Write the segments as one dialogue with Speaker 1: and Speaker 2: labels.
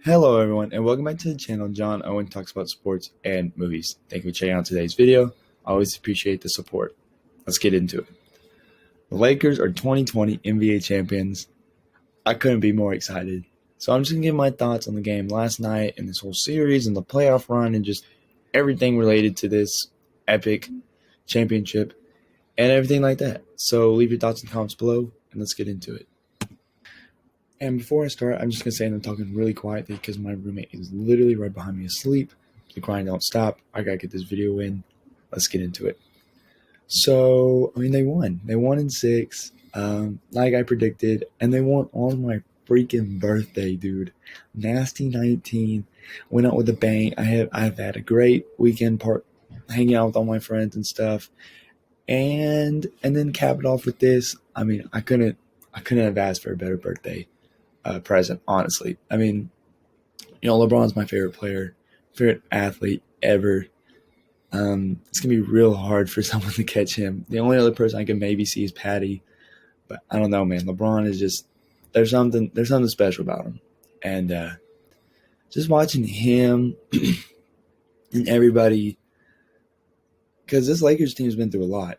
Speaker 1: Hello, everyone, and welcome back to the channel. John Owen talks about sports and movies. Thank you for checking out today's video. I always appreciate the support. Let's get into it. The Lakers are 2020 NBA champions. I couldn't be more excited. So I'm just going to give my thoughts on the game last night and this whole series and the playoff run and just everything related to this epic championship and everything like that. So leave your thoughts in the comments below and let's get into it. And before I start, I'm just going to say I'm talking really quietly because my roommate is literally right behind me asleep. The grind don't stop. I got to get this video in. Let's get into it. So, they won. They won in 6, like I predicted. And they won on my freaking birthday, dude. Nasty 19. Went out with a bang. I've had a great weekend hanging out with all my friends and stuff. And then cap it off with this. I couldn't have asked for a better birthday present, honestly. LeBron's my favorite player, favorite athlete ever. It's going to be real hard for someone to catch him. The only other person I can maybe see is Patty, but I don't know, man. LeBron is just, there's something special about him. And just watching him and everybody, because this Lakers team has been through a lot,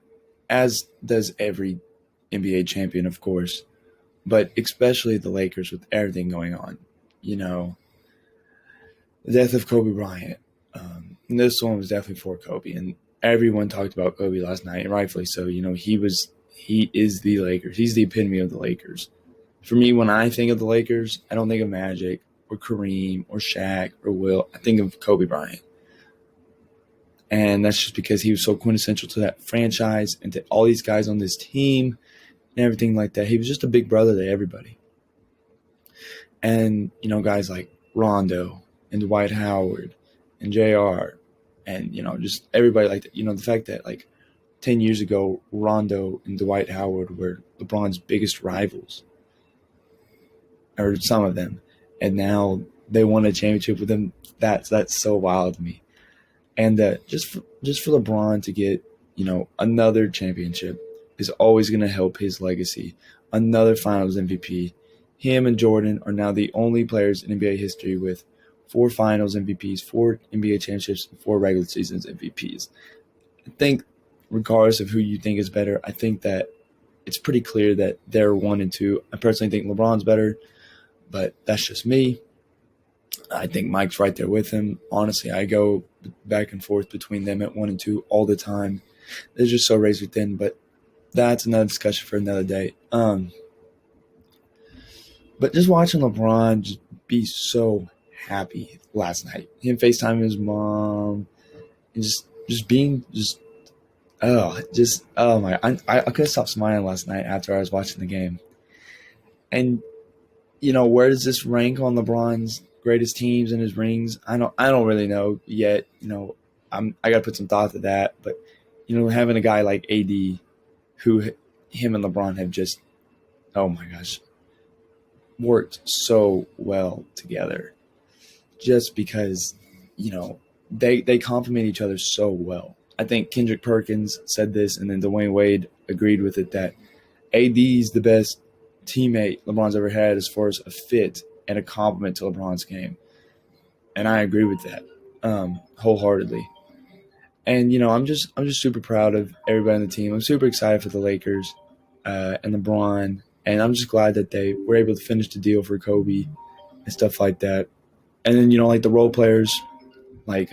Speaker 1: as does every NBA champion, of course. But especially the Lakers with everything going on. The death of Kobe Bryant. And this one was definitely for Kobe. And everyone talked about Kobe last night, and rightfully so. He is the Lakers. He's the epitome of the Lakers. For me, when I think of the Lakers, I don't think of Magic or Kareem or Shaq or Will. I think of Kobe Bryant. And that's just because he was so quintessential to that franchise and to all these guys on this team and everything like that. He was just a big brother to everybody. And, guys like Rondo and Dwight Howard and JR and, just everybody like that. The fact that, 10 years ago, Rondo and Dwight Howard were LeBron's biggest rivals, or some of them. And now they won a championship with him. That's so wild to me. And just for LeBron to get, another championship is always going to help his legacy. Another Finals MVP. Him and Jordan are now the only players in NBA history with 4 Finals MVPs, 4 NBA championships, and 4 regular seasons MVPs. I think, regardless of who you think is better, I think that it's pretty clear that they're 1 and 2. I personally think LeBron's better, but that's just me. I think Mike's right there with him. Honestly, I go back and forth between them at 1 and 2 all the time. They're just so razor thin, but that's another discussion for another day. But just watching LeBron just be so happy last night. Him FaceTiming his mom and I couldn't stop smiling last night after I was watching the game. And where does this rank on LeBron's greatest teams and his rings? I don't really know yet. I gotta put some thought to that. But having a guy like AD, who him and LeBron have just, oh my gosh, worked so well together. Just because, they complement each other so well. I think Kendrick Perkins said this, and then Dwayne Wade agreed with it, that AD's the best teammate LeBron's ever had as far as a fit and a compliment to LeBron's game. And I agree with that wholeheartedly. And, I'm just super proud of everybody on the team. I'm super excited for the Lakers and LeBron. And I'm just glad that they were able to finish the deal for Kobe and stuff like that. And then, the role players like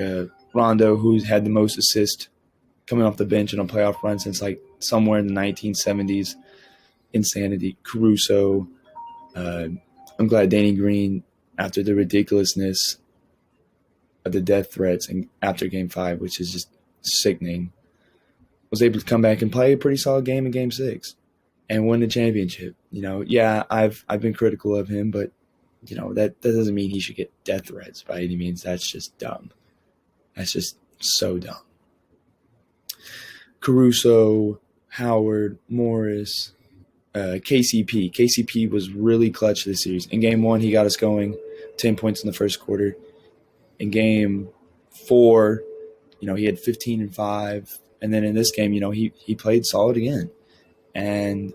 Speaker 1: Rondo, who's had the most assists coming off the bench in a playoff run since somewhere in the 1970s. Insanity. Caruso. I'm glad Danny Green, after the ridiculousness of the death threats and after Game 5, which is just sickening, was able to come back and play a pretty solid game in Game 6 and win the championship. I've been critical of him, but that doesn't mean he should get death threats by any means. That's just dumb. That's just so dumb. Caruso, Howard, Morris, KCP. KCP was really clutch this series. In Game 1, he got us going, 10 points in the first quarter. In Game 4, he had 15 and 5. And then in this game, he played solid again. And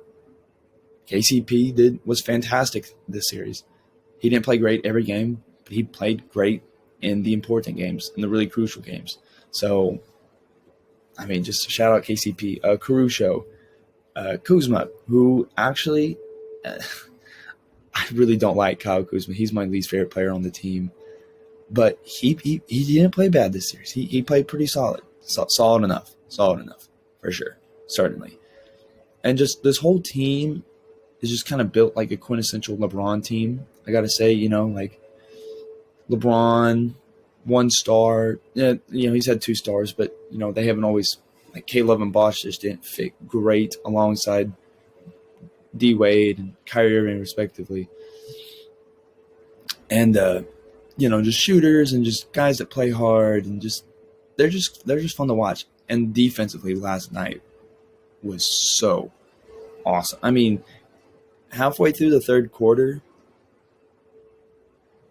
Speaker 1: KCP was fantastic this series. He didn't play great every game, but but he played great in the important games, in the really crucial games. So, I mean, just shout out KCP, Caruso, Kuzma, who actually, I really don't like Kyle Kuzma. He's my least favorite player on the team. But he didn't play bad this series. He played pretty solid. Solid enough for sure, certainly. And just this whole team is just kind of built like a quintessential LeBron team. I gotta say, like LeBron, 1 star. Yeah, he's had 2 stars, but they haven't always, like Caleb and Bosh just didn't fit great alongside D Wade and Kyrie Irving respectively. And just shooters and just guys that play hard and they're just fun to watch. And defensively last night was so awesome. I mean, halfway through the third quarter,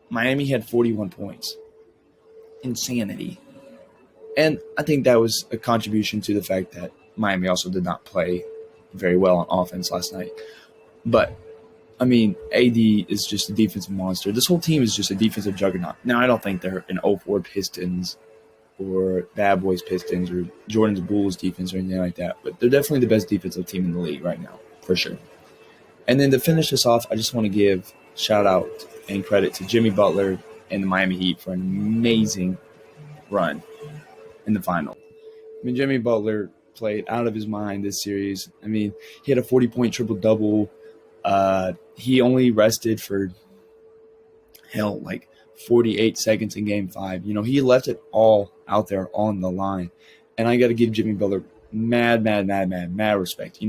Speaker 1: Miami had 41 points. Insanity. And I think that was a contribution to the fact that Miami also did not play very well on offense last night. But, I mean, AD is just a defensive monster. This whole team is just a defensive juggernaut. Now, I don't think they're an 04 Pistons or Bad Boys Pistons or Jordan's Bulls defense or anything like that. But they're definitely the best defensive team in the league right now, for sure. And then to finish this off, I just want to give shout out and credit to Jimmy Butler and the Miami Heat for an amazing run in the final. I mean, Jimmy Butler played out of his mind this series. I mean, he had a 40-point triple-double. He only rested for, 48 seconds in Game 5. He left it all out there on the line. And I got to give Jimmy Butler mad respect. He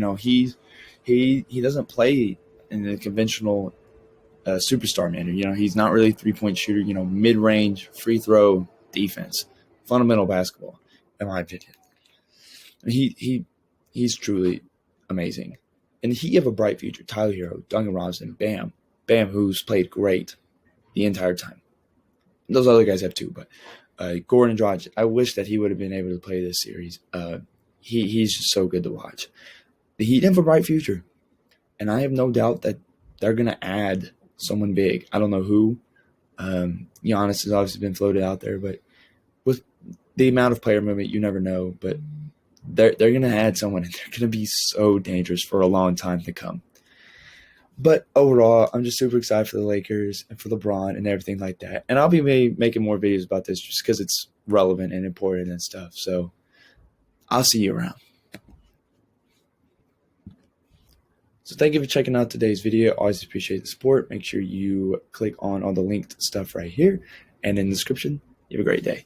Speaker 1: doesn't play in the conventional superstar manner. He's not really a three-point shooter, mid-range, free throw defense. Fundamental basketball, in my opinion. He's truly amazing. And he have a bright future. Tyler Hero, Duncan Robinson, Bam, who's played great the entire time. Those other guys have too, but Gordon Dragic, I wish that he would have been able to play this series. He's just so good to watch. The Heat have a bright future, and I have no doubt that they're going to add someone big. I don't know who. Giannis has obviously been floated out there, but with the amount of player movement, you never know. But they're going to add someone, and they're going to be so dangerous for a long time to come. But overall, I'm just super excited for the Lakers and for LeBron and everything like that. And I'll be making more videos about this just because it's relevant and important and stuff. So I'll see you around. So thank you for checking out today's video. Always appreciate the support. Make sure you click on all the linked stuff right here and in the description. You have a great day.